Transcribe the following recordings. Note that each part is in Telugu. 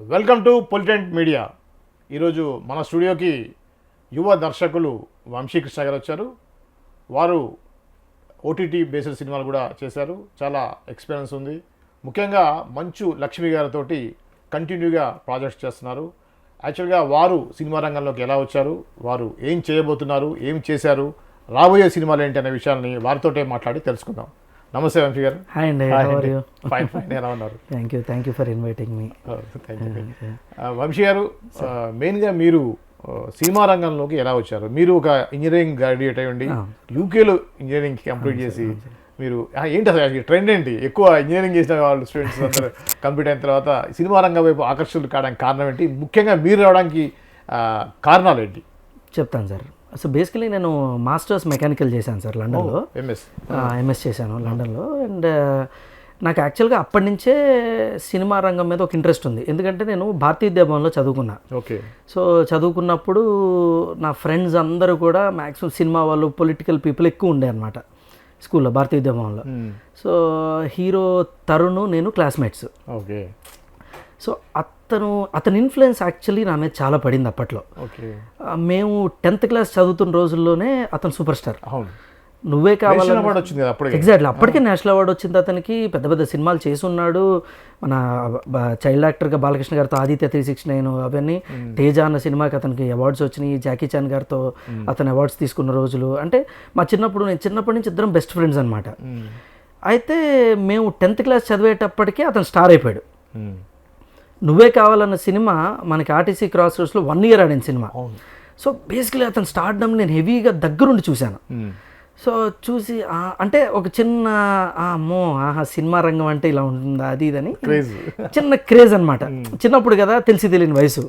Welcome to పొలిటెంట్ media. ఈరోజు మన స్టూడియోకి యువ దర్శకులు వంశీకృష్ణ గారు వచ్చారు. వారు ఓటీటీ బేస్డ్ సినిమాలు కూడా చేశారు, చాలా ఎక్స్పీరియన్స్ ఉంది. ముఖ్యంగా మంచు లక్ష్మి గారితో కంటిన్యూగా ప్రాజెక్ట్స్ చేస్తున్నారు. యాక్చువల్గా వారు సినిమా రంగంలోకి ఎలా వచ్చారు, వారు ఏం చేయబోతున్నారు, ఏం చేశారు, రాబోయే సినిమాలు ఏంటి అనే విషయాన్ని వారితోటే మాట్లాడి తెలుసుకుందాం. నమస్తే వంశీ గారు. హాయ్ అండి, ఫైన్ ఎలా ఉన్నారు? థ్యాంక్ యూ ఫర్ ఇన్వైటింగ్ మీ. వంశీ గారు, మెయిన్గా మీరు సినిమా రంగంలోకి ఎలా వచ్చారు? మీరు ఒక ఇంజనీరింగ్ గ్రాడ్యుయేట్ అయ్యండి, యూకేలో ఇంజనీరింగ్ కంప్లీట్ చేసి మీరు ఏంటి అసలు ట్రెండ్ ఏంటి? ఎక్కువ ఇంజనీరింగ్ చేసిన వాళ్ళు స్టూడెంట్స్ అందరూ కంప్లీట్ అయిన తర్వాత సినిమా రంగం వైపు ఆకర్షితులు కావడానికి కారణం ఏంటి? ముఖ్యంగా మీరు రావడానికి కారణాలు ఏంటి చెప్తాను సార్. సో బేసికలీ నేను మాస్టర్స్ మెకానికల్ చేశాను సార్ లండన్లో. ఎంఎస్ చేశాను లండన్లో. అండ్ నాకు యాక్చువల్గా అప్పటి నుంచే సినిమా రంగం మీద ఒక ఇంట్రెస్ట్ ఉంది. ఎందుకంటే నేను భారతీయ విద్యాభవన్లో చదువుకున్నా. ఓకే. సో చదువుకున్నప్పుడు నా ఫ్రెండ్స్ అందరూ కూడా మ్యాక్సిమం సినిమా వాళ్ళు, పొలిటికల్ పీపుల్ ఎక్కువ ఉండే అనమాట స్కూల్లో, భారతీయ విద్యాభవన్లో. సో హీరో తరుణ్ నేను క్లాస్మేట్స్. ఓకే. సో అతని ఇన్ఫ్లుయెన్స్ యాక్చువల్లీ నా మీద చాలా పడింది అప్పట్లో. మేము 10th క్లాస్ చదువుతున్న రోజుల్లోనే అతను సూపర్ స్టార్. నువ్వే కావాలి ఎగ్జాక్ట్లీ, అప్పటికే నేషనల్ అవార్డు వచ్చింది అతనికి. పెద్ద పెద్ద సినిమాలు చేసి ఉన్నాడు. మన చైల్డ్ యాక్టర్గా బాలకృష్ణ గారితో ఆదిత్య 369 అవన్నీ, తేజ అన్న సినిమాకి అతనికి అవార్డ్స్ వచ్చినాయి. జాకీ చాన్ గారితో అతను అవార్డ్స్ తీసుకున్న రోజులు. అంటే నేను చిన్నప్పటి నుంచి ఇద్దరం బెస్ట్ ఫ్రెండ్స్ అనమాట. అయితే మేము 10th క్లాస్ చదివేటప్పటికే అతను స్టార్ అయిపోయాడు. నువ్వే కావాలన్న సినిమా మనకి ఆర్టీసీ క్రాస్ రోడ్స్లో 1 year ఆడిన సినిమా. సో బేసికలీ అతను స్టార్డమ్ నేను హెవీగా దగ్గరుండి చూశాను. సో చూసి అంటే ఒక చిన్న సినిమా రంగం అంటే ఇలా ఉంటుందా అది ఇదని చిన్న క్రేజ్ అనమాట. చిన్నప్పుడు కదా, తెలియని వయసు.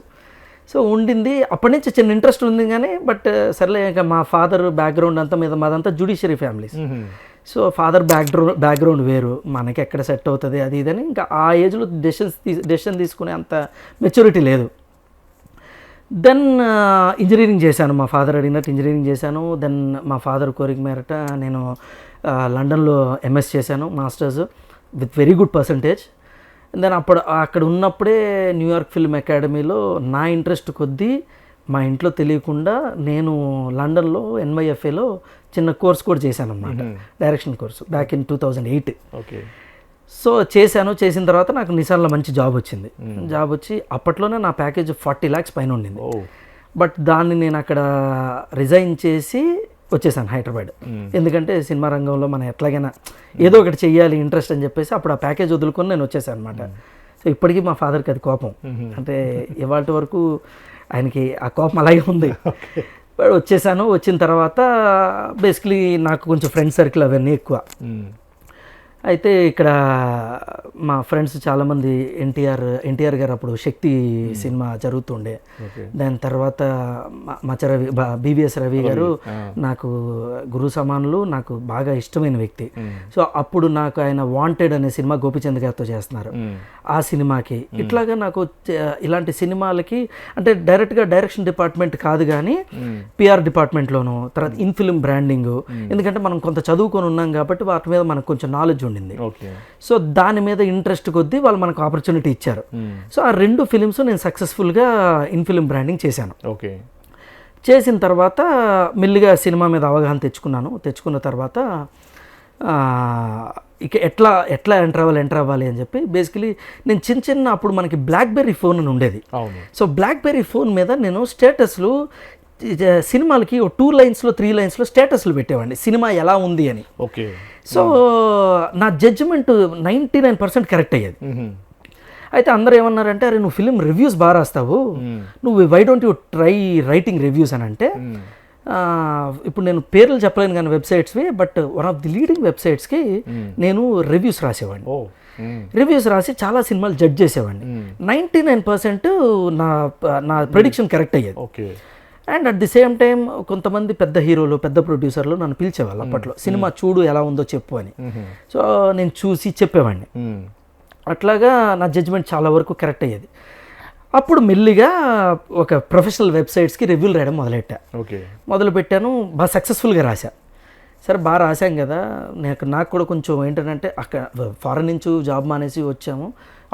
సో ఉండింది, అప్పటి నుంచి చిన్న ఇంట్రెస్ట్ ఉంది కానీ. బట్ సర్లే, ఇంకా మా ఫాదర్ బ్యాక్గ్రౌండ్ అంతా మాదంతా judiciary families. So father background వేరు, మనకి ఎక్కడ సెట్ అవుతుంది అది ఇదని. ఇంకా ఆ ఏజ్లో డెసిషన్ తీసుకునే అంత మెచ్యూరిటీ లేదు. దెన్ ఇంజనీరింగ్ చేశాను, మా ఫాదర్ అడిగినట్టు ఇంజనీరింగ్ చేశాను. దెన్ మా ఫాదర్ కోరిక మేరట నేను లండన్లో ఎంఎస్ చేశాను, masters with very good percentage. Then అక్కడ ఉన్నప్పుడే న్యూయార్క్ ఫిల్మ్ అకాడమీలో నా ఇంట్రెస్ట్ కొద్దీ మా ఇంట్లో తెలియకుండా నేను లండన్లో NYFAలో చిన్న కోర్స్ కూడా చేశాను అన్నమాట, direction course, back in 2008. Okay. So చేసిన తర్వాత నాకు నిసాన్లో మంచి జాబ్ వచ్చింది. జాబ్ వచ్చి అప్పట్లోనే నా ప్యాకేజ్ 40 lakhs పైన ఉండింది. బట్ దాన్ని నేను అక్కడ రిజైన్ చేసి వచ్చేసాను హైదరాబాద్. ఎందుకంటే సినిమా రంగంలో మనం ఎట్లాగైనా ఏదో ఒకటి చెయ్యాలి, ఇంట్రెస్ట్ అని చెప్పేసి అప్పుడు ఆ ప్యాకేజ్ వదులుకొని నేను వచ్చేసాను అనమాట. సో ఇప్పటికీ మా ఫాదర్కి అది కోపం. అంటే ఇవాళ వరకు ఆయనకి ఆ కోపం అలాగే ఉంది. వచ్చేసాను. వచ్చిన తర్వాత బేసికలీ నాకు కొంచెం ఫ్రెండ్ సర్కిల్ అవన్నీ ఎక్కువ. అయితే ఇక్కడ మా ఫ్రెండ్స్ చాలామంది ఎన్టీఆర్ గారు అప్పుడు శక్తి సినిమా జరుగుతుండే. దాని తర్వాత BVS రవి గారు నాకు గురు సమానులు, నాకు బాగా ఇష్టమైన వ్యక్తి. సో అప్పుడు నాకు ఆయన వాంటెడ్ అనే సినిమా గోపిచంద్ గారితో చేస్తున్నారు. ఆ సినిమాకి ఇట్లాగా నాకు ఇలాంటి సినిమాలకి అంటే డైరెక్ట్గా డైరెక్షన్ డిపార్ట్మెంట్ కాదు కానీ PR డిపార్ట్మెంట్లోను, తర్వాత ఇన్ ఫిల్మ్ బ్రాండింగ్. ఎందుకంటే మనం కొంత చదువుకొని ఉన్నాం కాబట్టి వాటి మీద మనకు కొంచెం నాలెడ్జ్ ఉండింది. సో దాని మీద ఇంట్రెస్ట్ కొద్దీ వాళ్ళు మనకు ఆపర్చునిటీ ఇచ్చారు. సో ఆ 2 ఫిలిమ్స్ నేను సక్సెస్ఫుల్గా ఇన్ ఫిల్మ్ బ్రాండింగ్ చేశాను. ఓకే. చేసిన తర్వాత మెల్లిగా సినిమా మీద అవగాహన తెచ్చుకున్న తర్వాత ఇక ఎట్లా ఎంటర్ అవ్వాలి అని చెప్పి బేసికలీ నేను చిన్న అప్పుడు మనకి బ్లాక్బెర్రీ ఫోన్ అని ఉండేది. సో బ్లాక్బెర్రీ ఫోన్ మీద నేను స్టేటస్లు సినిమాలకి 2 lines 3 lines స్టేటస్లు పెట్టేవాడిని, సినిమా ఎలా ఉంది అని. ఓకే. సో నా జడ్జిమెంట్ 99% కరెక్ట్ అయ్యేది. అయితే అందరూ ఏమన్నారంటే, అరే నువ్వు ఫిలిం రివ్యూస్ బాగా రాస్తావు, నువ్వు why don't you try writing reviews అని అంటే, ఇప్పుడు నేను పేర్లు చెప్పలేను కానీ వెబ్సైట్స్వి, but one of the leading వెబ్సైట్స్కి నేను రివ్యూస్ రాసేవాడిని. రివ్యూస్ రాసి చాలా సినిమాలు జడ్జ్ చేసేవాడిని. 99% నా ప్రెడిక్షన్ కరెక్ట్ అయ్యేది. Okay. And at the same time కొంతమంది పెద్ద హీరోలు, పెద్ద ప్రొడ్యూసర్లు నన్ను పిలిచేవాళ్ళు అప్పట్లో, సినిమా చూడు ఎలా ఉందో చెప్పు అని. సో నేను చూసి చెప్పేవాడిని. అట్లాగా నా జడ్జిమెంట్ చాలా వరకు కరెక్ట్ అయ్యేది. అప్పుడు మెల్లిగా ఒక ప్రొఫెషనల్ వెబ్సైట్స్కి రివ్యూలు రాయడం మొదలుపెట్టాను. బాగా సక్సెస్ఫుల్గా రాశా. సరే బాగా రాశాం కదా, నాకు కూడా కొంచెం ఏంటంటే అక్కడ ఫారెన్ నుంచి జాబ్ మానేసి వచ్చాము,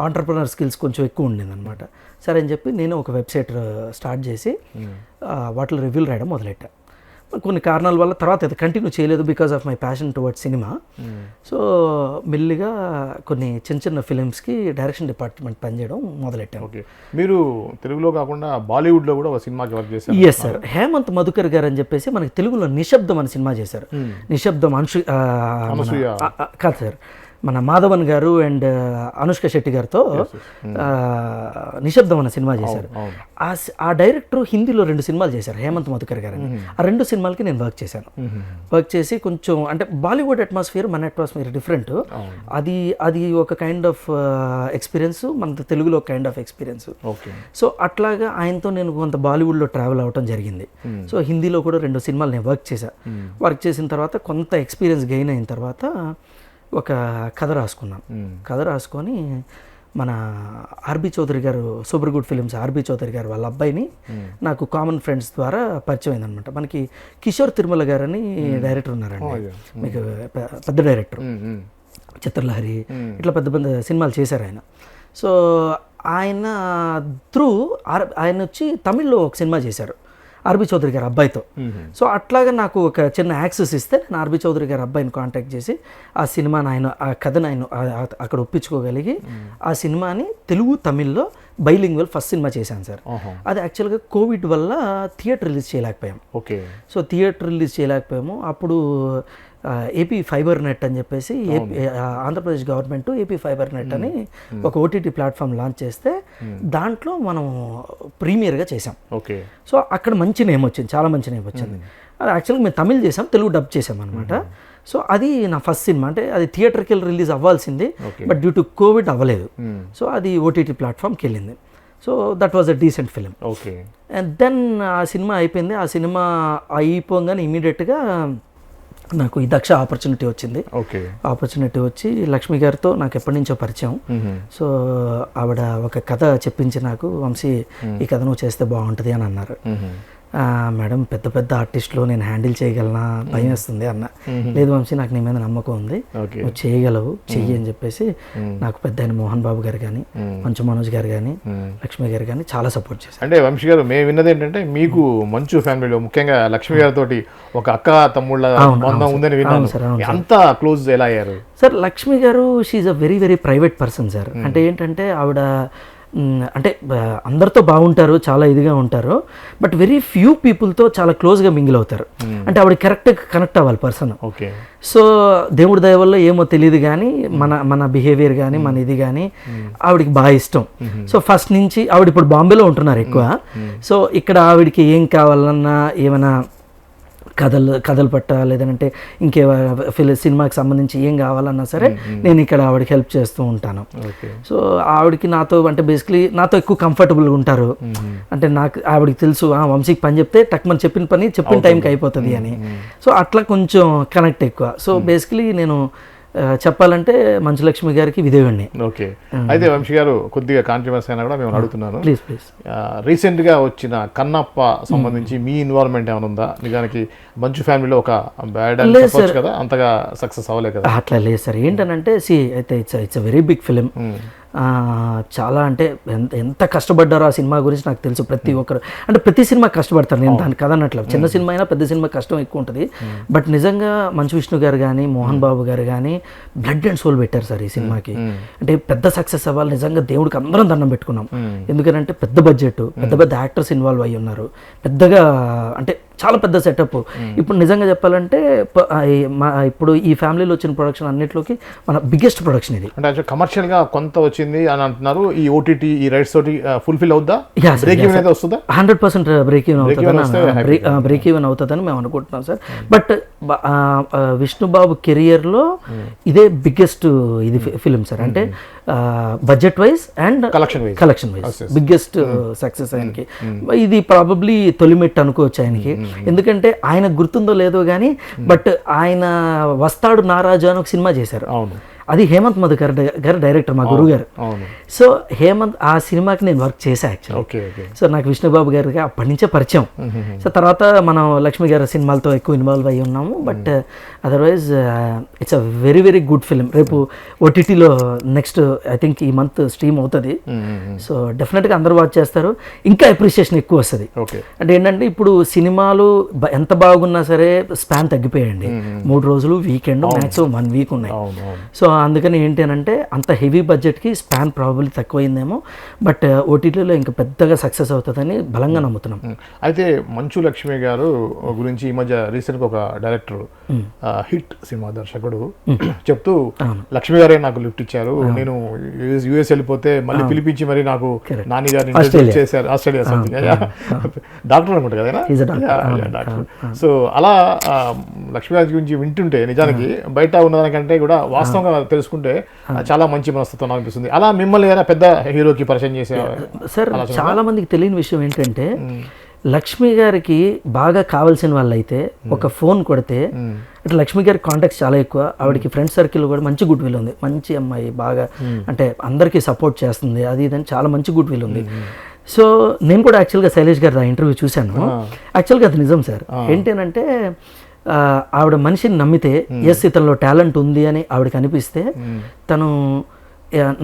ఆంటర్ప్రినర్ స్కిల్స్ కొంచెం ఎక్కువ ఉండింది అనమాట. సరే అని చెప్పి నేను ఒక వెబ్సైట్ స్టార్ట్ చేసి వాటిలో రివ్యూలు రాయడం మొదలెట్టా. కొన్ని కారణాల వల్ల తర్వాత అది కంటిన్యూ చేయలేదు because of my passion towards cinema. So మెల్లిగా కొన్ని చిన్న చిన్న ఫిలిమ్స్కి డైరెక్షన్ డిపార్ట్మెంట్ పనిచేయడం మొదలెట్టాను. ఓకే, మీరు తెలుగులో కాకుండా బాలీవుడ్లో కూడా ఒక సినిమాకి వర్క్ చేశారు. ఎస్ సార్, హేమంత్ మధుకర్ గారు అని చెప్పేసి మనకి తెలుగులో నిశ్శబ్దం అని సినిమా చేశారు. నిశ్శబ్దం కాదు సార్, మన మాధవన్ గారు అండ్ అనుష్క శెట్టి గారితో నిశ్శబ్దం అనే సినిమా చేశారు. ఆ డైరెక్టర్ హిందీలో 2 సినిమాలు చేశారు, హేమంత్ మధుకర్ గారు. ఆ 2 సినిమాలకి నేను వర్క్ చేశాను. వర్క్ చేసి కొంచెం అంటే బాలీవుడ్ అట్మాస్ఫియర్ మన అట్మాస్ఫియర్ డిఫరెంట్. అది ఒక కైండ్ ఆఫ్ ఎక్స్పీరియన్స్, మన తెలుగులో కైండ్ ఆఫ్ ఎక్స్పీరియన్స్. సో అట్లాగా ఆయనతో నేను కొంత బాలీవుడ్లో ట్రావెల్ అవ్వటం జరిగింది. సో హిందీలో కూడా 2 సినిమాలు నేను వర్క్ చేశాను. వర్క్ చేసిన తర్వాత కొంత ఎక్స్పీరియన్స్ గెయిన్ అయిన తర్వాత ఒక కథ రాసుకున్నాను. కథ రాసుకొని మన ఆర్బి చౌదరి గారు, super good films R B Chaudhary గారు వాళ్ళ అబ్బాయిని నాకు కామన్ ఫ్రెండ్స్ ద్వారా పరిచయం అయిందనమాట. మనకి కిషోర్ తిరుమల గారు అని డైరెక్టర్ ఉన్నారండి, మీకు పెద్ద డైరెక్టర్, చిత్రలహరి ఇట్లా పెద్ద పెద్ద సినిమాలు చేశారు ఆయన. సో ఆయన ఆయన వచ్చి తమిళ్లో ఒక సినిమా చేశారు ఆర్బి చౌదరి గారి అబ్బాయితో. సో అట్లాగా నాకు ఒక చిన్న యాక్సెస్ ఇస్తే నేను ఆర్బి చౌదరి గారి అబ్బాయిని కాంటాక్ట్ చేసి ఆ సినిమాని ఆ కథను ఆయన అక్కడ ఒప్పించుకోగలిగి ఆ సినిమాని తెలుగు తమిళ్లో బైలింగ్వల్ ఫస్ట్ సినిమా చేశాను సార్. అది యాక్చువల్గా కోవిడ్ వల్ల థియేటర్ రిలీజ్ చేయలేకపోయాం. ఓకే, సో థియేటర్ రిలీజ్ చేయలేకపోయాము. అప్పుడు ఏపీ ఫైబర్ నెట్ అని చెప్పేసి Andhra Pradesh government AP fibre net అని ఒక ఓటీటీ ప్లాట్ఫామ్ లాంచ్ చేస్తే దాంట్లో మనం ప్రీమియర్గా చేసాం. ఓకే, సో అక్కడ మంచి నేమ్ వచ్చింది, చాలా మంచి నేమ్ వచ్చింది. అది యాక్చువల్గా మేము తమిళ్ చేసాం, తెలుగు డబ్ చేసాం అనమాట. సో అది నా ఫస్ట్ సినిమా. అంటే అది థియేటర్కి వెళ్ళి రిలీజ్ అవ్వాల్సింది, బట్ డ్యూ టు కోవిడ్ అవ్వలేదు. సో అది ఓటీటీ ప్లాట్ఫామ్కి వెళ్ళింది. So that was a decent film. Okay, and then ఆ సినిమా అయిపోయింది. ఆ సినిమా అయిపోగానే ఇమీడియట్గా నాకు ఈ దక్ష ఆపర్చునిటీ వచ్చింది. ఆపర్చునిటీ వచ్చి లక్ష్మి గారితో నాకు ఎప్పటి నుంచో పరిచయం. సో ఆవిడ ఒక కథ చెప్పించి నాకు, వంశీ ఈ కథ నువ్వు చేస్తే బాగుంటుంది అని అన్నారు. మేడం పెద్ద పెద్ద ఆర్టిస్టులు నేను హ్యాండిల్ చేయగలనా, భయం వేస్తుంది అన్న. లేదు వంశీ, నాకు నీ మీద నమ్మకం ఉంది, నువ్వు చేయగలవు, చెయ్యి అని చెప్పేసి నాకు పెద్ద ఆయన మోహన్ బాబు గారు కానీ, మంచు మనోజ్ గారు కానీ, లక్ష్మి గారు కానీ చాలా సపోర్ట్ చేశారు. అంటే వంశీ గారు, మేము విన్నది ఏంటంటే మీకు మంచు ఫ్యామిలీలో ముఖ్యంగా లక్ష్మి గారితో ఒక అక్క తమ్ముళ్ళ బంధం ఉందని విన్నాను. అంత క్లోజ్ ఎలా అయ్యారు సార్? లక్ష్మి గారు she a very very private person sir. అంటే ఏంటంటే ఆవిడ అంటే అందరితో బాగుంటారు, చాలా ఇదిగా ఉంటారు, బట్ వెరీ ఫ్యూ పీపుల్తో చాలా క్లోజ్గా మింగిల్ అవుతారు. అంటే ఆవిడ కరెక్ట్గా కనెక్ట్ అవ్వాలి పర్సన్. సో దేవుడి దయ వల్ల ఏమో తెలియదు కానీ మన బిహేవియర్ కానీ మన ఇది కానీ ఆవిడకి బాగా ఇష్టం. సో ఫస్ట్ నుంచి ఆవిడ ఇప్పుడు బాంబేలో ఉంటున్నారు ఎక్కువ. సో ఇక్కడ ఆవిడకి ఏం కావాలన్నా, ఏమైనా కథలు పట్ట, లేదంటే ఇంకే సినిమాకి సంబంధించి ఏం కావాలన్నా సరే నేను ఇక్కడ ఆవిడకి హెల్ప్ చేస్తూ ఉంటాను. సో ఆవిడకి నాతో అంటే బేసిక్లీ నాతో ఎక్కువ కంఫర్టబుల్గా ఉంటారు. అంటే నాకు ఆవిడకి తెలుసు వంశీకి పని చెప్తే టక్మని చెప్పిన టైంకి అయిపోతుంది అని. సో అట్లా కొంచెం కనెక్ట్ ఎక్కువ. సో బేసిక్లీ నేను చెప్పాలంటే మంచులక్ష్మి గారికి విధేయుడిని. ఓకే, అయితే వంశీ గారు కొద్దిగా కాంట్రవర్సీ అయినా కూడా మేము అడుగుతున్నాను. ప్లీజ్ రీసెంట్ గా వచ్చిన కన్నప్ప సంబంధించి మీ ఇన్వాల్వ్మెంట్ ఏమైనా ఉందా? నిజానికి మంచు ఫ్యామిలీలో ఒక బ్యాడ్ అని చెప్పొచ్చు కదా, అంతగా సక్సెస్ అవ్వలేదు కదా? అట్లా లేదు సార్. ఏంటనంటే అయితే ఇట్స్ వెరీ బిగ్ ఫిలిం. చాలా అంటే ఎంత కష్టపడ్డారో ఆ సినిమా గురించి నాకు తెలుసు. ప్రతి ఒక్కరు అంటే ప్రతి సినిమా కష్టపడతారు, నేను దానికి కదన్నట్లు. చిన్న సినిమా అయినా పెద్ద సినిమా కష్టం ఎక్కువ ఉంటుంది. బట్ నిజంగా మంచు విష్ణు గారు కానీ, మోహన్ బాబు గారు కానీ బ్లడ్ అండ్ సోల్ పెట్టారు సార్ ఈ సినిమాకి. అంటే పెద్ద సక్సెస్ అవ్వాలి, నిజంగా దేవుడికి అందరం దండం పెట్టుకున్నాం. ఎందుకంటే పెద్ద బడ్జెట్, పెద్ద పెద్ద యాక్టర్స్ ఇన్వాల్వ్ అయ్యి ఉన్నారు, పెద్దగా అంటే చాలా పెద్ద సెటప్. ఇప్పుడు నిజంగా చెప్పాలంటే ఇప్పుడు ఈ ఫ్యామిలీలో వచ్చిన ప్రొడక్షన్ అన్నిట్లోకి మన బిగ్గెస్ట్ ప్రొడక్షన్ ఇది. అంటే కమర్షియల్ గా కొంత వచ్చింది అని అంటున్నారు. ఈ ఓటీటీ ఈ రైట్స్ తోటి ఫుల్ఫిల్ అవుద్దా? బ్రేక్ ఈవెన్ అయితే వస్తుందా? 100% బ్రేక్ ఈవెన్ అవుతుందని మేము అనుకుంటున్నాం సార్. బట్ విష్ణుబాబు కెరియర్ లో ఇదే బిగ్గెస్ట్ ఇది ఫిలిం సార్. అంటే budget wise and collection wise biggest success ఆయనకి. ఇది ప్రాబబ్లీ తొలిమెట్టు అనుకోవచ్చు ఆయనకి. ఎందుకంటే ఆయన గుర్తుందో లేదో కానీ బట్ ఆయన వస్తాడు నారాజు అని ఒక సినిమా చేశారు. అది హేమంత్ మధుకర్ గారు డైరెక్టర్, మా గురువు గారు. సో హేమంత్ ఆ సినిమాకి నేను వర్క్ చేశాను యాక్చువల్లీ. సో నాకు విష్ణుబాబు గారికి అప్పటి నుంచే పరిచయం. సో తర్వాత మనం లక్ష్మి గారి సినిమాలతో ఎక్కువ ఇన్వాల్వ్ అయ్యి ఉన్నాము. But otherwise it's a very very good film. రేపు ఓటీటీలో నెక్స్ట్ ఐ థింక్ ఈ మంత్ స్ట్రీమ్ అవుతుంది. సో డెఫినెట్గా అందరూ వాచ్ చేస్తారు, ఇంకా అప్రిషియేషన్ ఎక్కువ వస్తుంది. అంటే ఏంటంటే ఇప్పుడు సినిమాలు ఎంత బాగున్నా సరే స్పాన్ తగ్గిపోయాయండి. 3 రోజులు, వీకెండ్, మ్యాక్సిమం 1 వీక్ ఉన్నాయి. సో అందుకని ఏంటి అని అంటే అంత హెవీ బడ్జెట్కి స్పాన్ ప్రాబబ్లీ తక్కువైందేమో, బట్ ఓటీటీలో ఇంకా పెద్దగా సక్సెస్ అవుతుందని బలంగా నమ్ముతున్నాం. అయితే మంచు లక్ష్మి గారు గురించి ఈ మధ్య రీసెంట్గా ఒక డైరెక్టర్ హిట్ సినిమా దర్శకుడు చెప్తూ, లక్ష్మి గారే నాకు లిఫ్ట్ ఇచ్చారు, నేను యుఎస్ వెళ్ళిపోతే మళ్ళీ పిలిపించి మరి నాకు నాని గారిని ఇంటర్వ్యూ చేశారు, ఆస్ట్రేలియా సంథింగ్, డాక్టర్ అనుకుంటా కదా. సో అలా లక్ష్మి గారి గురించి వింటుంటే నిజానికి బయట ఉన్నదానికంటే కూడా వాస్తవంగా తెలుసుకుంటే చాలా మంచి మనస్తత్వం అనిపిస్తుంది. అలా మిమ్మల్ని ఏదైనా పెద్ద హీరోకి పరిచయం చేసే సార్ చాలా మందికి తెలియని విషయం ఏంటంటే లక్ష్మి గారికి బాగా కావాల్సిన వాళ్ళు అయితే ఒక ఫోన్ కొడితే, అంటే లక్ష్మి గారి కాంటాక్ట్స్ చాలా ఎక్కువ, ఆవిడకి ఫ్రెండ్ సర్కిల్ కూడా మంచి గుడ్ విల్ ఉంది, మంచి అమ్మాయి, బాగా అంటే అందరికీ సపోర్ట్ చేస్తుంది, అది ఇదని చాలా మంచి గుడ్ విల్ ఉంది. సో నేను కూడా యాక్చువల్గా శైలేష్ గారి ఇంటర్వ్యూ చూశాను. యాక్చువల్గా అది నిజం సార్. ఏంటంటే ఆవిడ మనిషిని నమ్మితే, ఎస్ ఇతనిలో టాలెంట్ ఉంది అని ఆవిడకి అనిపిస్తే, తను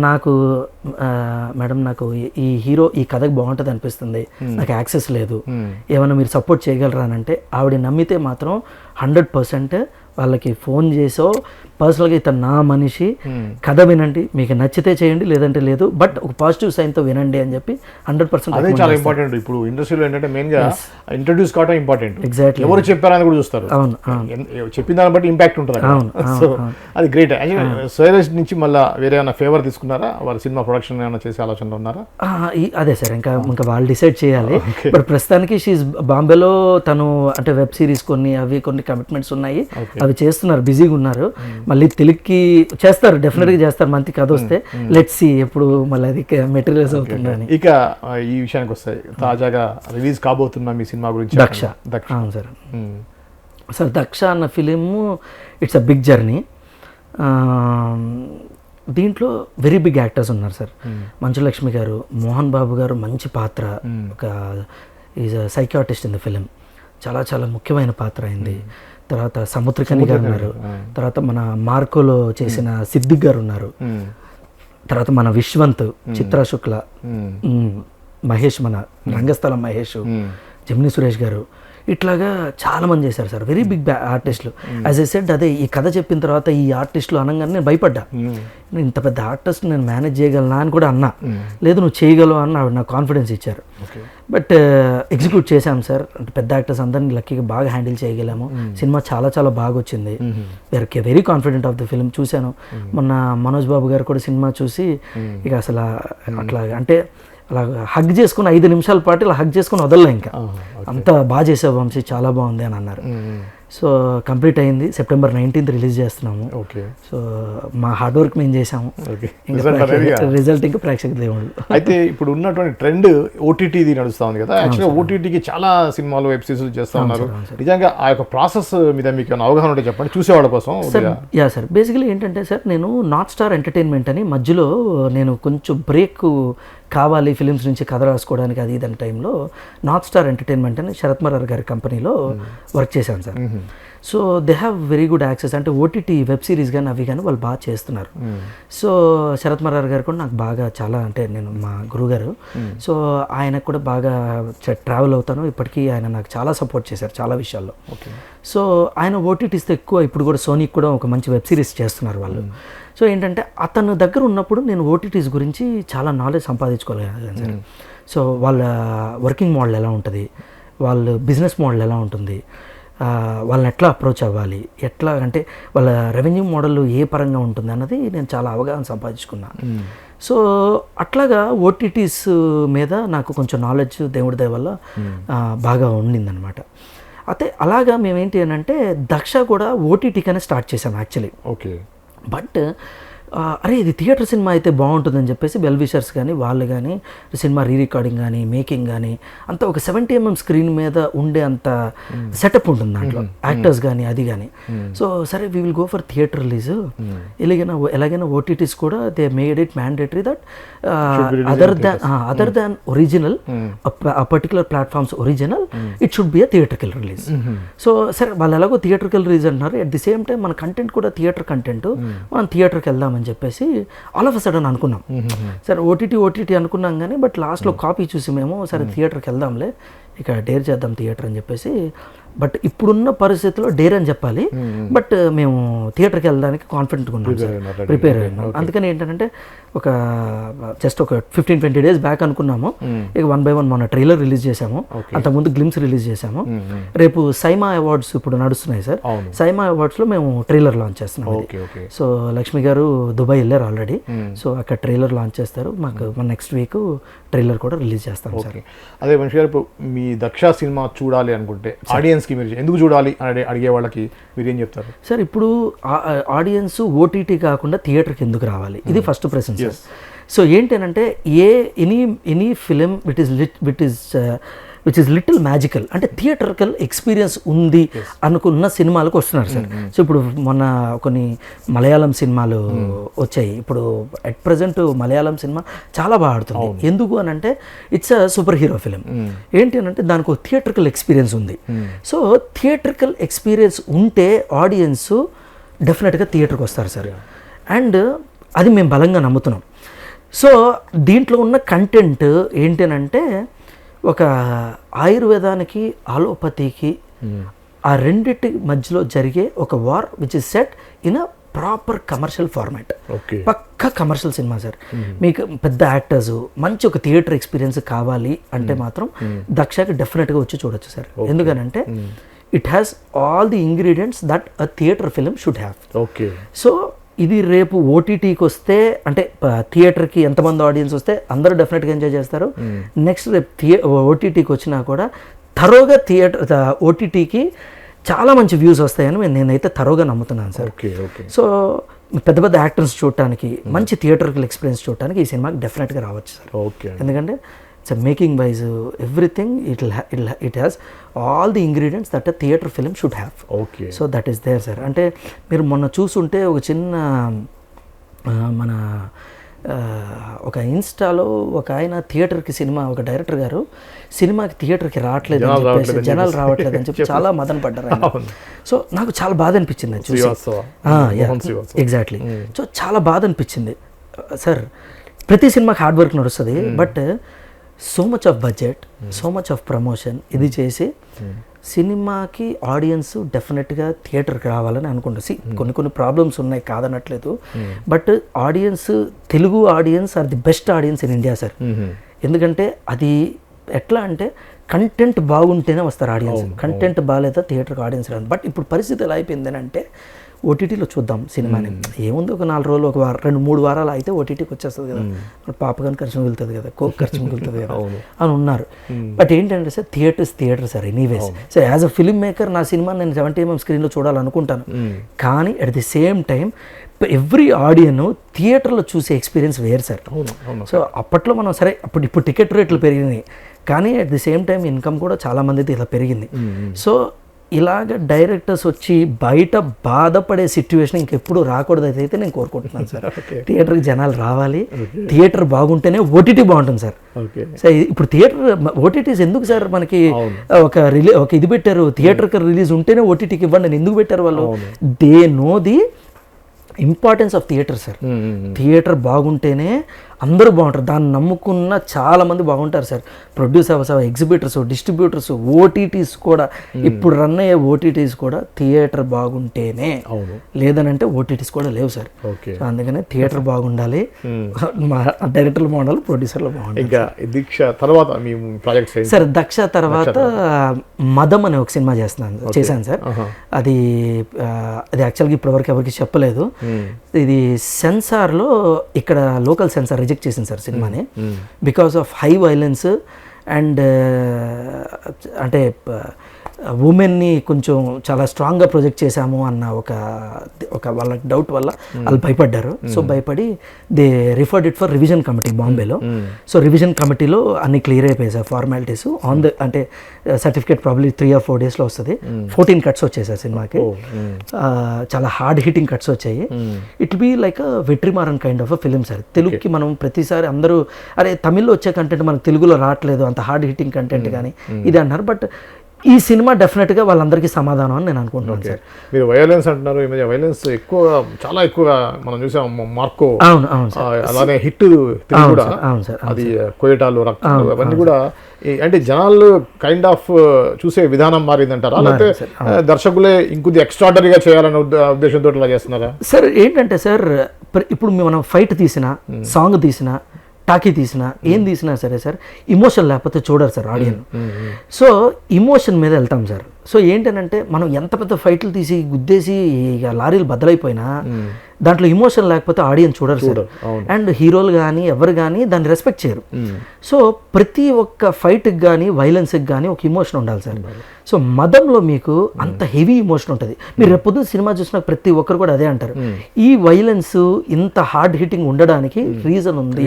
నాకు మేడం నాకు ఈ హీరో ఈ కథకు బాగుంటుంది అనిపిస్తుంది, నాకు యాక్సెస్ లేదు, ఏమైనా మీరు సపోర్ట్ చేయగలరా అని అంటే, ఆవిడ నమ్మితే మాత్రం 100% వాళ్ళకి ఫోన్ చేసో పర్సనల్గా ఇతను నా మనిషి, కథ వినండి, మీకు నచ్చితే చేయండి, లేదంటే లేదు, బట్ ఒక పాజిటివ్ సైన్తో వినండి అని చెప్పి 100%. అదే చాలా ఇంపార్టెంట్. ఇప్పుడు ఇండస్ట్రీలో ఏంటంటే మెయిన్గా ఇంట్రడ్యూస్ కావడం ఇంపార్టెంట్. ఎగ్జాక్ట్లీ. ఎవరు చెప్పారని కూడా చూస్తారు. అవును, చెప్పిన దాన్ని బట్టి ఇంపాక్ట్ ఉంటుంది. సో అది గ్రేట్. శైలేష్ నుంచి మళ్ళీ వేరే ఏమైనా ఫేవర్ తీసుకున్నారా? వారి సినిమా ప్రొడక్షన్ ఏమైనా చేసే ఆలోచనలో ఉన్నారా? అదే సార్, ఇంకా వాళ్ళు డిసైడ్ చేయాలి. బట్ ప్రస్తుతానికి షీఈ్ బాంబేలో, తను అంటే వెబ్ సిరీస్ కొన్ని కమిట్మెంట్స్ ఉన్నాయి, అవి చేస్తున్నారు, బిజీగా ఉన్నారు. మళ్ళీ తెలుగుకి చేస్తారు, డెఫినెట్గా చేస్తారు, మంచి కథ వస్తే. లెట్స్ సీ ఎప్పుడు మళ్ళీ అది మెటీరియల్స్ అవుతుందని. ఇక ఈ విషయానికి వస్తాయి, తాజాగా రిలీజ్ కాబోతున్న మీ సినిమా గురించి. దక్ష. అవును సార్. సార్ దక్ష అన్న film it's a big journey. దీంట్లో వెరీ బిగ్ యాక్టర్స్ ఉన్నారు సార్. మంచు లక్ష్మి గారు, మోహన్ బాబు గారు మంచి పాత్ర, ఒక is a psychiatrist in the film, చాలా చాలా ముఖ్యమైన పాత్ర అయింది. తర్వాత సముద్రకని గారు ఉన్నారు, తర్వాత మన మార్కోలో చేసిన సిద్దిక్ గారు ఉన్నారు, తర్వాత మన విశ్వంత్, చిత్రా శుక్ల, మహేష్, మన రంగస్థలం మహేష్, జమిని సురేష్ గారు, ఇట్లాగా చాలా మంది చేశారు సార్, వెరీ బిగ్ ఆర్టిస్టులు. యాజ్ ఐ సెడ్, అదే ఈ కథ చెప్పిన తర్వాత ఈ ఆర్టిస్టులు అనగానే నేను భయపడ్డా, ఇంత పెద్ద ఆర్టిస్ట్ నేను మేనేజ్ చేయగలనా అని కూడా అన్నా. లేదు నువ్వు చేయగలవు అని నాకు కాన్ఫిడెన్స్ ఇచ్చారు. బట్ ఎగ్జిక్యూట్ చేశాం సార్. అంటే పెద్ద యాక్టర్స్ అందరినీ లక్కీగా బాగా హ్యాండిల్ చేయగలాము. సినిమా చాలా చాలా బాగా వచ్చింది. We are very confident of the film. చూశాను మొన్న మనోజ్ బాబు గారు కూడా సినిమా చూసి ఇక అసలు అట్లా అంటే అలా హగ్ చేసుకుని 5 నిమిషాల పాటు ఇలా హగ్ చేసుకుని వదలలే, ఇంకా అంత బాగా చేసావు వంశీ, చాలా బాగుంది అని అన్నారు. సో కంప్లీట్ అయింది. September 19th రిలీజ్ చేస్తున్నాము. సో మా హార్డ్ వర్క్ మేము చేసాము, రిజల్ట్ ఇంకా ప్రేక్షక దేవుడు. అయితే ఇప్పుడు ఉన్నటువంటి ట్రెండ్ ఓటీటీది నడుస్తూ ఉంది కదా. యాక్చువల్గా ఓటీటీకి చాలా సినిమాలు, వెబ్ సిరీస్ చేస్తూ ఉన్నారు. నిజంగా ఆ యొక్క ప్రాసెస్ మీద మీకు అవగాహన ఉంటే చెప్పండి, చూసేవాళ్ళ కోసం. యా సార్, బేసికలీ ఏంటంటే సార్, నేను నార్త్ స్టార్ ఎంటర్టైన్మెంట్ అని మధ్యలో నేను కొంచెం బ్రేక్ కావాలి ఫిలిమ్స్ నుంచి కథ రాసుకోవడానికి, అది ఇదని టైంలో నార్త్ స్టార్ ఎంటర్టైన్మెంట్ అని శరత్ మరార్ గారి కంపెనీలో వర్క్ చేశాను sir. So they have very good access, అంటే ఓటీటీ వెబ్ సిరీస్ కానీ అవి కానీ వాళ్ళు బాగా చేస్తున్నారు. సో శరత్ మరార్ గారు కూడా నాకు బాగా చాలా, అంటే నేను మా గురువు గారు, సో ఆయనకు కూడా బాగా ట్రావెల్ అవుతాను. ఇప్పటికీ ఆయన నాకు చాలా సపోర్ట్ చేశారు చాలా విషయాల్లో. సో ఆయన ఓటీటీస్తో ఎక్కువ, ఇప్పుడు కూడా సోనీకి కూడా ఒక మంచి వెబ్ సిరీస్ చేస్తున్నారు వాళ్ళు. సో ఏంటంటే అతను దగ్గర ఉన్నప్పుడు నేను ఓటీటీస్ గురించి చాలా నాలెడ్జ్ సంపాదించుకోగలిగాను సార్. సో వాళ్ళ వర్కింగ్ మోడల్ ఎలా ఉంటుంది, వాళ్ళ బిజినెస్ మోడల్ ఎలా ఉంటుంది, వాళ్ళని ఎట్లా అప్రోచ్ అవ్వాలి, ఎట్లా అంటే వాళ్ళ రెవెన్యూ మోడల్ ఏ పరంగా ఉంటుంది అన్నది నేను చాలా అవగాహన సంపాదించుకున్నాను. సో అట్లాగా ఓటీటీస్ మీద నాకు కొంచెం నాలెడ్జ్ దేవుడి దయ వల్ల బాగా ఉండిందనమాట. అయితే అలాగా మేమేంటి అని అంటే దక్ష కూడా ఓటీటీకనే స్టార్ట్ చేసాం యాక్చువల్లీ. బట్ అరే ఇది థియేటర్ సినిమా అయితే బాగుంటుందని చెప్పేసి వెల్ విషర్స్ కానీ వాళ్ళు కానీ సినిమా రీ రికార్డింగ్ కానీ మేకింగ్ కానీ అంతా ఒక 70 mm స్క్రీన్ మీద ఉండే అంత సెటప్ ఉంటుంది దాంట్లో, యాక్టర్స్ కానీ అది కానీ. సో సరే we will go for theatre release, ఎలాగైనా ఓటీటీస్ కూడా they made it mandatory that other than original ఆ particular platforms original it should be a theatrical release. So సరే వాళ్ళు ఎలాగో థియేటర్కల్ రిలీజ్ అంటున్నారు, అట్ ది సేమ్ టైం మన కంటెంట్ కూడా థియేటర్ కంటెంట్, మనం థియేటర్కి వెళ్దామని చెప్పేసి ఆల్ ఆఫ్ అ సడన్ అనుకున్నాం. సరే ఓటీటీ అనుకున్నాం కానీ బట్ లాస్ట్లో కాపీ చూసి మేము సరే థియేటర్కి వెళ్దాంలే, ఇక డేర్ చేద్దాం థియేటర్ అని చెప్పేసి. బట్ ఇప్పుడున్న పరిస్థితిలో డేర్ అని చెప్పాలి, బట్ మేము థియేటర్కి వెళ్ళడానికి కాన్ఫిడెంట్గా ఉన్నాం సార్, ప్రిపేర్ అయినాం. అందుకని ఏంటంటే ఒక జస్ట్ ఒక 15-20 days బ్యాక్ అనుకున్నాము, ఇక 1 by 1 మొన్న ట్రైలర్ రిలీజ్ చేసాము, అంతకుముందు గ్లిమ్స్ రిలీజ్ చేసాము. రేపు సైమా అవార్డ్స్ ఇప్పుడు నడుస్తున్నాయి సార్, సైమా అవార్డ్స్లో మేము ట్రైలర్ లాంచ్ చేస్తున్నాం. సో లక్ష్మి గారు దుబాయ్ వెళ్ళారు ఆల్రెడీ, సో అక్కడ ట్రైలర్ లాంచ్ చేస్తారు, మాకు మన నెక్స్ట్ వీక్ ట్రైలర్ కూడా రిలీజ్ చేస్తాం సార్. అదే మనిషి గారు, మీ దక్ష సినిమా చూడాలి అనుకుంటే ఆడియన్స్కి మీరు ఎందుకు చూడాలి అని అడిగే వాళ్ళకి మీరు ఏం చెప్తారు సార్? ఇప్పుడు ఆడియన్స్ ఓటీటీ కాకుండా థియేటర్కి ఎందుకు రావాలి, ఇది ఫస్ట్ ప్రశ్న సార్. సో ఏంటంటే any film which is little magical, అంటే థియేటర్కల్ ఎక్స్పీరియన్స్ ఉంది అనుకున్న సినిమాలకు వస్తున్నారు సార్. సో ఇప్పుడు మొన్న కొన్ని మలయాళం సినిమాలు వచ్చాయి, ఇప్పుడు అట్ ప్రజెంట్ మలయాళం సినిమా చాలా బాగా ఆడుతుంది. ఎందుకు అని అంటే it's a super hero film. ఏంటి అని అంటే దానికి ఒక థియేటర్కల్ ఎక్స్పీరియన్స్ ఉంది. సో థియేటర్కల్ ఎక్స్పీరియన్స్ ఉంటే ఆడియన్స్ డెఫినెట్గా థియేటర్కి వస్తారు సార్, అండ్ అది మేము బలంగా నమ్ముతున్నాం. సో దీంట్లో ఉన్న కంటెంట్ ఏంటి అని అంటే ఒక ఆయుర్వేదానికి ఆలోపతికి ఆ రెండిటి మధ్యలో జరిగే ఒక war which is set in a proper commercial format. పక్కా కమర్షియల్ సినిమా సార్. మీకు పెద్ద యాక్టర్స్, మంచి ఒక థియేటర్ ఎక్స్పీరియన్స్ కావాలి అంటే మాత్రం దక్షకి డెఫినెట్గా వచ్చి చూడొచ్చు సార్. ఎందుకనంటే it has all the ingredients that a theatre film should have. So ఇది రేపు ఓటీటీకి వస్తే అంటే థియేటర్కి ఎంతమంది ఆడియన్స్ వస్తే అందరూ డెఫినెట్గా ఎంజాయ్ చేస్తారు. నెక్స్ట్ రేపు ఓటీటీకి వచ్చినా కూడా థరోగా ఓటీటీకి చాలా మంచి వ్యూస్ వస్తాయని నేనైతే థరోగా నమ్ముతున్నాను సార్. సో పెద్ద పెద్ద యాక్టర్స్ చూడటానికి, మంచి థియేటర్కల్ ఎక్స్పీరియన్స్ చూడటానికి ఈ సినిమాకి డెఫినెట్గా రావచ్చు సార్. ఎందుకంటే it's making wise everything it has all the ingredients that a theatre film should have. So that is there sir. అంటే మీరు మొన్న చూసుంటే ఒక చిన్న మన ఒక ఇన్స్టాలో ఒక ఆయన థియేటర్కి సినిమా, ఒక డైరెక్టర్ గారు సినిమాకి థియేటర్కి రావట్లేదు అని చెప్పేసి, జనాలు రావట్లేదు అని చెప్పి చాలా మదన పడ్డారు. సో నాకు చాలా బాధ అనిపించింది అది చూసి. ఎగ్జాక్ట్లీ. సో చాలా బాధ అనిపించింది సార్. ప్రతి సినిమాకి హార్డ్ వర్క్ నడుస్తుంది, but so much of budget, so much of promotion ఇది చేసి సినిమాకి ఆడియన్స్ డెఫినెట్గా థియేటర్కి రావాలని అనుకుంటారు. కొన్ని ప్రాబ్లమ్స్ ఉన్నాయి కాదనట్లేదు, but audience, Telugu audience are the best audience in India sir. ఎందుకంటే అది ఎట్లా అంటే కంటెంట్ బాగుంటేనే వస్తారు ఆడియన్స్, కంటెంట్ బాగాలేదా థియేటర్కి ఆడియన్స్ రాదు. బట్ ఇప్పుడు పరిస్థితి ఎలా అయిపోయింది అంటే ఓటీటీలో చూద్దాం సినిమాని, ఏముంది ఒక 4 రోజులు, ఒక 2-3 వారాలు అయితే ఓటీటీకి వచ్చేస్తుంది కదా, పాప కానీ ఖర్చు మిగులుతుంది కదా, కోక్ ఖర్చు మిగులుతుంది కదా అని ఉన్నారు. బట్ ఏంటంటే sir theatre sir anyways. So as a filmmaker నా సినిమా నేను 70 mm స్క్రీన్లో చూడాలనుకుంటాను, కానీ at the same time every audience థియేటర్లో చూసే ఎక్స్పీరియన్స్ వేరు సార్. సో అప్పట్లో మనం సరే ఇప్పుడు టికెట్ రేట్లు పెరిగినాయి, కానీ at the same time income కూడా చాలా మందిది ఇలా పెరిగింది. సో ఇలాగ డైరెక్టర్స్ వచ్చి బయట బాధపడే సిచ్యువేషన్ ఇంకెప్పుడు రాకూడదు అయితే నేను కోరుకుంటున్నాను సార్. థియేటర్కి జనాలు రావాలి, థియేటర్ బాగుంటేనే ఓటీటీ బాగుంటుంది సార్. సో ఇప్పుడు ఓటీటీస్ ఎందుకు సార్ మనకి ఒక ఇది పెట్టారు, థియేటర్కి రిలీజ్ ఉంటేనే ఓటీటీకి ఇవ్వండి అని ఎందుకు పెట్టారు వాళ్ళు? They know the importance of theatre sir. Theatre బాగుంటేనే అందరూ బాగుంటారు, దాన్ని నమ్ముకున్న చాలా మంది బాగుంటారు sir. Producers, exhibitors, distributors, OTTs కూడా, ఇప్పుడు రన్ అయ్యే ఓటీటీస్ కూడా థియేటర్ బాగుంటేనే, లేదనంటే ఓటీటీస్ కూడా లేవు సార్. సో అందుకనే థియేటర్ బాగుండాలి, డైరెక్టర్లు బాగుండాలి, ప్రొడ్యూసర్లు బాగుండాలి. సార్ దక్ష తర్వాత మదం అనే ఒక సినిమా చేశాను సార్. అది యాక్చువల్గా ఇప్పటివరకు ఎవరికి చెప్పలేదు. ఇది సెన్సార్లో ఇక్కడ లోకల్ సెన్సార్ రిజెక్ట్ చేసింది సార్ సినిమాని, because of high violence and అంటే ఉమెన్ని కొంచెం చాలా స్ట్రాంగ్గా ప్రొజెక్ట్ చేశాము అన్న ఒక వాళ్ళకి డౌట్ వల్ల వాళ్ళు భయపడ్డారు. సో భయపడి they referred it for revision committee బాంబేలో. సో రివిజన్ కమిటీలో అన్ని క్లియర్ అయిపోయాయి సార్ ఫార్మాలిటీస్ అంటే సర్టిఫికేట్ ప్రాబ్లీ 3 or 4 daysలో వస్తుంది. 14 cuts వచ్చాయి సార్ సినిమాకి. చాలా హార్డ్ హిట్టింగ్ కట్స్ వచ్చాయి. It be like Vetrimaaran kind of a film sir. తెలుగుకి మనం ప్రతిసారి అందరూ అరే తమిళ్లో వచ్చే కంటెంట్ మనకు తెలుగులో రావట్లేదు అంత హార్డ్ హిట్టింగ్ కంటెంట్ కానీ ఇది అన్నారు. బట్ ఈ సినిమా డెఫినెట్గా వాళ్ళందరికీ సమాధానం అని నేను అనుకుంటున్నాను సార్. మీరు వైలెన్స్ అంటున్నారు, ఈ మధ్య వైలెన్స్ చాలా ఎక్కువగా మనం చూసాం. మార్కో అవును అవును సార్, అలానే హిట్ కూడా అవును సార్, అది కోయటాలు రక్తాలు అవన్నీ కూడా అంటే జనాలు కైండ్ ఆఫ్ చూసే విధానం మారిందంటారా, లేకపోతే దర్శకులే ఇంకొద్ది ఎక్స్ట్రాడనరీగా చేయాలనే ఉద్దేశంతో ఇలా చేస్తున్నారా? సార్ ఏంటంటే సార్ ఇప్పుడు మనం ఫైట్ తీసినా సాంగ్ తీసినా టాకీ తీసినా ఏం తీసినా సరే సార్ ఇమోషన్ లేకపోతే చూడరు సార్ ఆడియన్స్. సో ఇమోషన్ మీద వెళ్తాం సార్. సో ఏంటంటే మనం ఎంత పెద్ద ఫైట్లు తీసి గుద్దేసి ఇక లారీలు బద్దలైపోయినా దాంట్లో ఇమోషన్ లేకపోతే ఆడియన్స్ చూడరు సార్. అండ్ హీరోలు కానీ ఎవరు కానీ దాన్ని రెస్పెక్ట్ చేయరు. సో ప్రతి ఒక్క ఫైట్కి కానీ వైలెన్స్కి కానీ ఒక ఇమోషన్ ఉండాలి సార్. సో మదంలో మీకు అంత హెవీ ఇమోషన్ ఉంటుంది. మీరు రేపొద్దున సినిమా చూసిన ప్రతి ఒక్కరు కూడా అదే అంటారు, ఈ వైలెన్స్ ఇంత హార్డ్ హిట్టింగ్ ఉండడానికి రీజన్ ఉంది,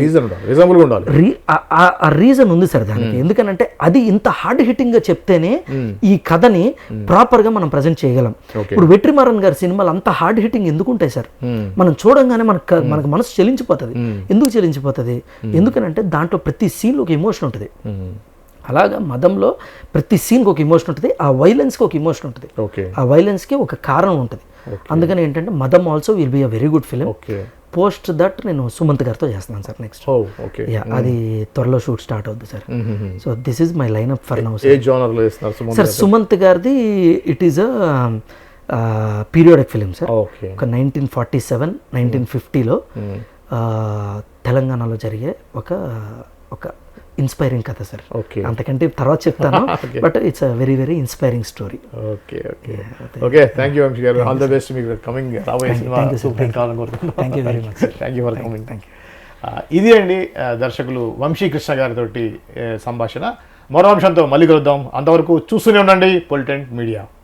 ఆ రీజన్ ఉంది సార్ దానికి. ఎందుకనంటే అది ఇంత హార్డ్ హిట్టింగ్ గా చెప్తేనే ఈ కథని ప్రాపర్ గా మనం ప్రజెంట్ చేయగలం. ఇప్పుడు వెట్రిమారన్ గారి సినిమాలు అంత హార్డ్ హిట్టింగ్ ఎందుకు ఉంటాయి సార్? మనం చూడంగానే మనకు మనసు చెలించిపోతుంది. ఎందుకు చెలించిపోతుంది? ఎందుకనంటే దాంట్లో ప్రతి సీన్లో ఒక ఇమోషన్ ఉంటుంది. అలాగా మదంలో ప్రతి సీన్కి ఒక ఇమోషన్ ఉంటుంది, ఆ వైలెన్స్కి ఒక ఇమోషన్ ఉంటుంది, ఆ వైలెన్స్కి ఒక కారణం ఉంటుంది. అందుకని ఏంటంటే మదం also will be a very good film. Post that నేను సుమంత్ గారితో చేస్తున్నాను సార్ నెక్స్ట్. అది త్వరలో షూట్ స్టార్ట్ అవుతుంది sir. So this is my line up for now sir. Sumanth గారిది it is a periodic film sir. ఒక 1947, 1950లో తెలంగాణలో జరిగే ఒక ఇన్స్పైరింగ్ కథ సార్. అంతకంటే తర్వాత చెప్తాను, but it's a very very inspiring story. Okay thank you Vamsi గారు. ఆల్ ద బెస్ట్ మీకు కమింగ్ రాబోయే సినిమా. Thank you very much sir. Thank you for coming. ఇది అండి దర్శకులు వంశీ కృష్ణ గారితో సంభాషణ. మరో అంశంతో మళ్ళీ కలుద్దాం. అంతవరకు చూస్తూనే ఉండండి పొలిటెంట్ మీడియా.